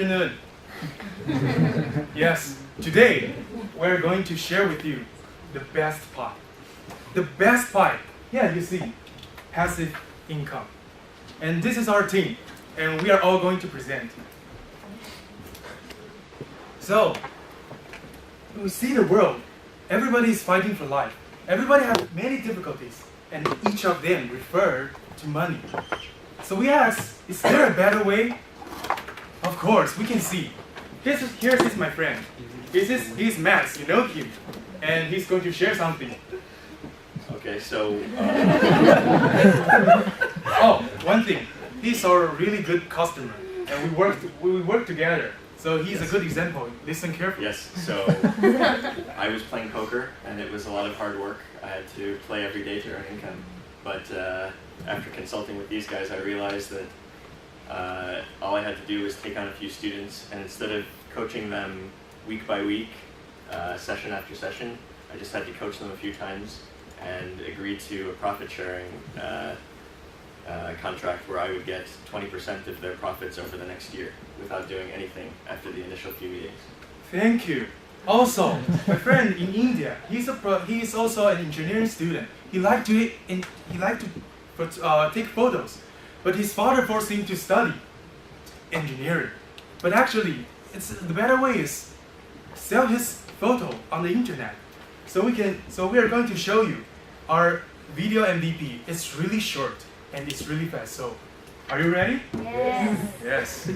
afternoon. Yes, today we're going to share with you the best part. The best part, yeah, you see, passive income. And this is our team, and we are all going to present. So, we see the world. Everybody is fighting for life. Everybody has many difficulties, and each of them refer to money. So we ask, is there a better way? Of course, we can see. Here's my friend. He's Max, you know him, and he's going to share something. Okay, so... Oh, one thing. He's our really good customer, and we work together. So he's a good example. Listen carefully. Yes, so I was playing poker, and it was a lot of hard work. I had to play every day to earn income. But after consulting with these guys, I realized that all I had to do was take on a few students, and instead of coaching them week by week, session after session, I just had to coach them a few times and agree to a profit sharing contract where I would get 20% of their profits over the next year without doing anything after the initial few meetings. Thank you. Also, my friend in India, he's also an engineering student. He liked to take photos, but his father forced him to study engineering. But actually, the better way is sell his photo on the internet. So we are going to show you our video MVP. It's really short and it's really fast. So, are you ready? Yes. Yes.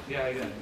Yeah, I got it.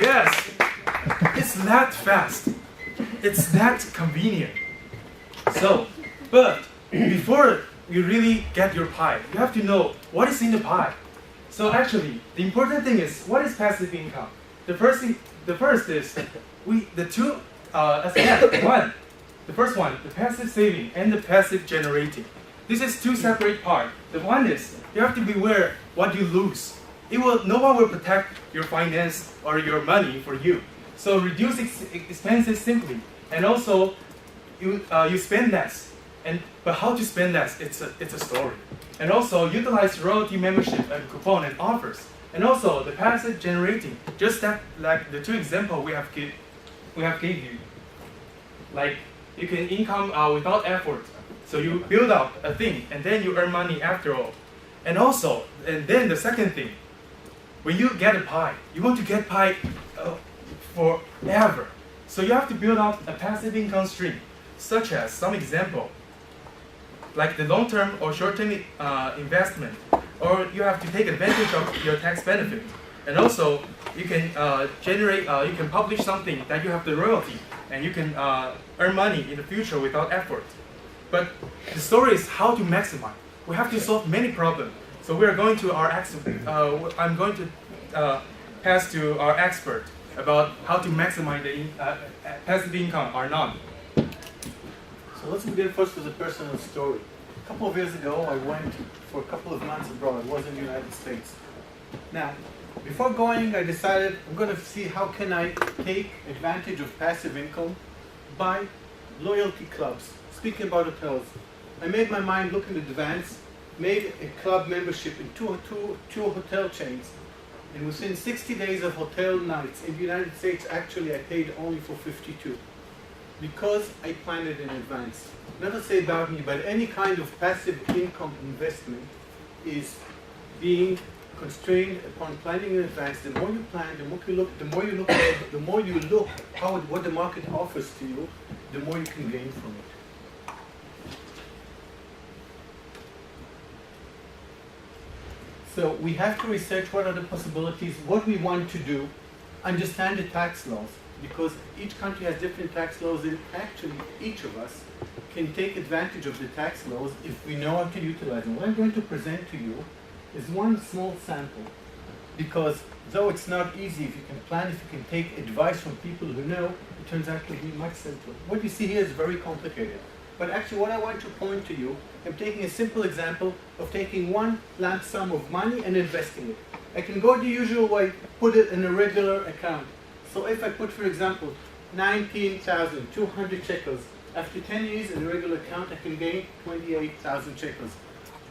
Yes, it's that fast. It's that convenient. So, but before you really get your pie, you have to know what is in the pie. So actually, the important thing is, what is passive income? The first is the first one, the passive saving and the passive generating. This is two separate parts. The one is you have to beware what you lose. No one will protect your finance or your money for you. So reduce expenses simply, and also you spend less. But how to spend less? It's a story. And also utilize royalty membership and coupon and offers. And also the passive generating, just that like the two examples we have gave you. Like you can income without effort. So you build up a thing and then you earn money after all. And then the second thing, when you get a pie, you want to get pie forever. So you have to build up a passive income stream, such as some example, like the long-term or short-term investment, or you have to take advantage of your tax benefit. And also, you can you can publish something that you have the royalty, and you can earn money in the future without effort. But the story is how to maximize. We have to solve many problems. So we are going to our I'm going to pass to our expert about how to maximize the passive income or not. So let's begin first with a personal story. A couple of years ago, I went for a couple of months abroad. I was in the United States. Now, before going, I decided I'm going to see how can I take advantage of passive income by loyalty clubs. Speaking about hotels, I made my mind look in advance made a club membership in two hotel chains, and within 60 days of hotel nights in the United States, actually I paid only for 52. Because I planned it in advance. Never say about me, but any kind of passive income investment is being constrained upon planning in advance. The more you plan, the more you look ahead, the more you look what the market offers to you, the more you can gain from it. So we have to research what are the possibilities, what we want to do, understand the tax laws, because each country has different tax laws, and actually each of us can take advantage of the tax laws if we know how to utilize them. What I'm going to present to you is one small sample, because though it's not easy, if you can plan, if you can take advice from people who know, it turns out to be much simpler. What you see here is very complicated. But actually what I want to point to you, I'm taking a simple example of taking one lump sum of money and investing it. I can go the usual way, put it in a regular account. So if I put, for example, 19,200 shekels, after 10 years in a regular account, I can gain 28,000 shekels.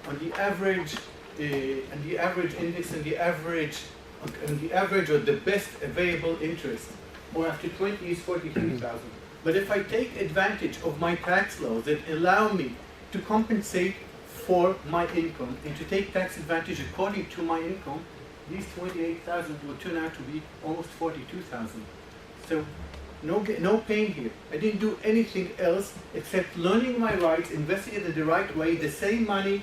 On the average index, and the average or the best available interest, or after 20 years, 43,000. But if I take advantage of my tax laws that allow me to compensate for my income and to take tax advantage according to my income, these 28,000 will turn out to be almost 42,000. So no pain here. I didn't do anything else except learning my rights, investing it in the right way, the same money,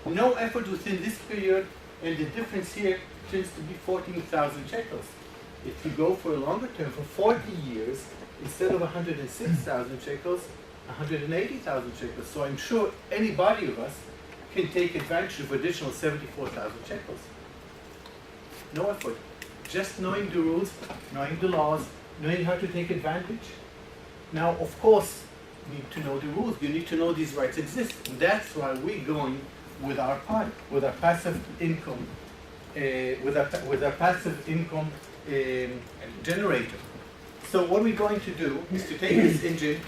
no effort within this period, and the difference here turns to be 14,000 shekels. If you go for a longer term, for 40 years, instead of 106,000 shekels, 180,000 shekels. So I'm sure anybody of us can take advantage of additional 74,000 shekels. No effort. Just knowing the rules, knowing the laws, knowing how to take advantage. Now, of course, you need to know the rules. You need to know these rights exist. And that's why we're going with our part, with our passive income, with our passive income generator. So what we're going to do is to take this engine,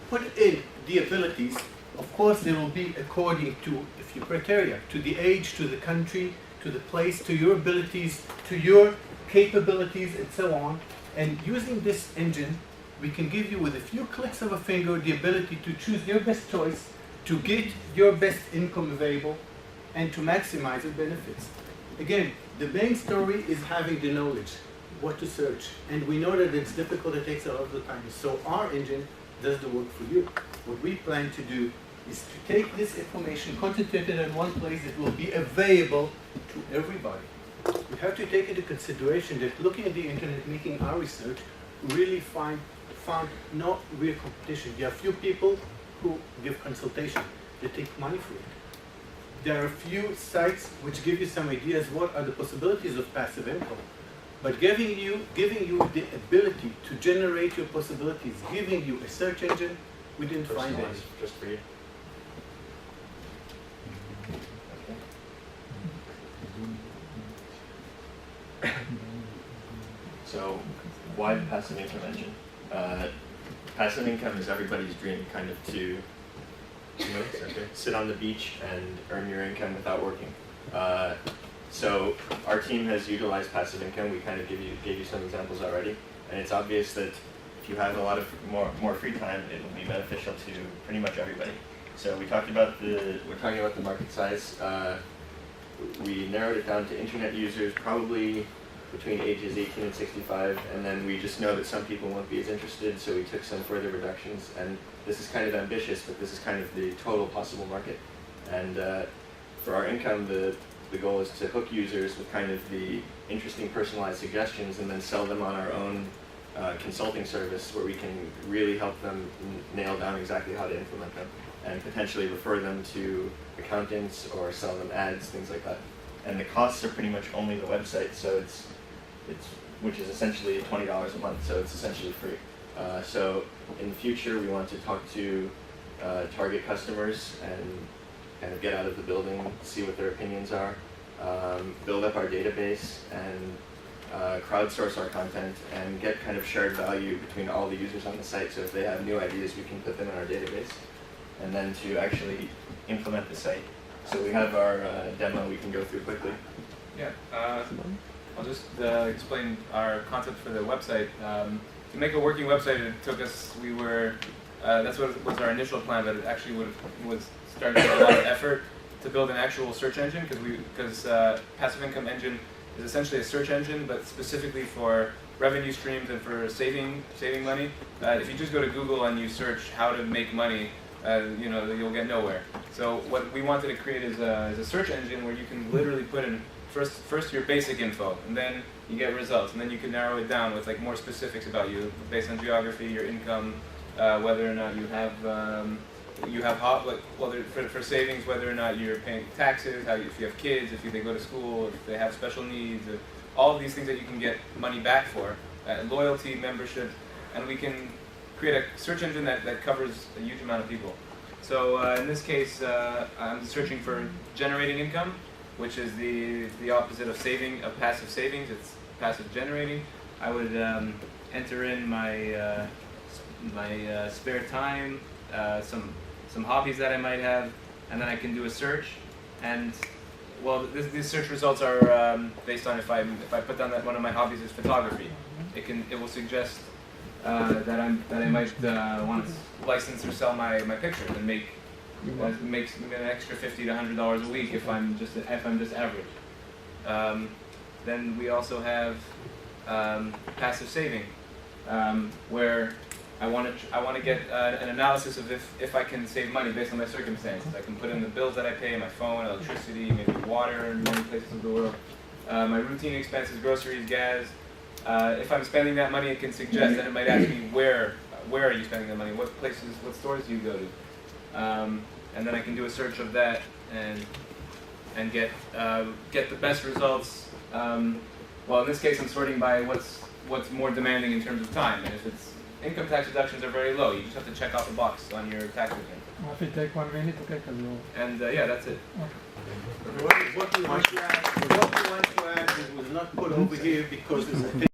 put in the abilities. Of course, they will be according to a few criteria, to the age, to the country, to the place, to your abilities, to your capabilities, and so on. And using this engine, we can give you, with a few clicks of a finger, the ability to choose your best choice, to get your best income available, and to maximize your benefits. Again, the main story is having the knowledge, what to search. And we know that it's difficult, it takes a lot of the time. So our engine does the work for you. What we plan to do is to take this information, concentrate it in one place that will be available to everybody. We have to take into consideration that looking at the internet, making our research, really found no real competition. There are few people who give consultation. They take money for it. There are a few sites which give you some ideas what are the possibilities of passive income. But giving you the ability to generate your possibilities, giving you a search engine, we didn't find any. Just for you. So, why the passive income engine? Passive income is everybody's dream, kind of to sit on the beach and earn your income without working. So our team has utilized passive income. We kind of gave you some examples already, and it's obvious that if you have a lot of more free time, it will be beneficial to pretty much everybody. So we're talking about the market size. We narrowed it down to internet users, probably between ages 18 and 65, and then we just know that some people won't be as interested, so we took some further reductions. And this is kind of ambitious, but this is kind of the total possible market. And for our income, the goal is to hook users with kind of the interesting personalized suggestions and then sell them on our own consulting service where we can really help them nail down exactly how to implement them and potentially refer them to accountants or sell them ads, things like that. And the costs are pretty much only the website, so it's which is essentially $20 a month, so it's essentially free. So in the future, we want to talk to target customers and kind of get out of the building, see what their opinions are, build up our database, and crowdsource our content and get kind of shared value between all the users on the site. So if they have new ideas, we can put them in our database. And then to actually implement the site. So we have our demo we can go through quickly. Yeah, I'll just explain our concept for the website. To make a working website, it took us, that's what was our initial plan, but it actually was starting to take a lot of effort to build an actual search engine, because Passive Income Engine is essentially a search engine, but specifically for revenue streams and for saving money. If you just go to Google and you search how to make money, you'll get nowhere. So what we wanted to create is a search engine where you can literally put in first your basic info, and then you get results, and then you can narrow it down with like more specifics about you based on geography, your income, whether or not you have for savings, whether or not you're paying taxes, if you have kids, if they go to school, if they have special needs, all of these things that you can get money back for, loyalty, membership, and we can create a search engine that covers a huge amount of people. So in this case, I'm searching for generating income, which is the opposite of passive savings. It's passive generating. I would enter in my spare time, some hobbies that I might have, and then I can do a search. And well, these search results are based on if I put down that one of my hobbies is photography. It will suggest that I might want to license or sell my pictures and makes an extra $50 to $100 a week if I'm just average. Then we also have passive saving, where I want to get an analysis of if I can save money based on my circumstances. I can put in the bills that I pay, my phone, electricity, maybe water in many places of the world, my routine expenses, groceries, gas. If I'm spending that money, it can suggest, and it might ask me where are you spending that money, what stores do you go to, and then I can do a search of that and get the best results. Well, in this case, I'm sorting by what's more demanding in terms of time, and if it's income tax deductions are very low, you just have to check off the box on your tax return. If it take 1 minute, okay, because you. And yeah, that's it. What we want to add, it was not put over here because it's a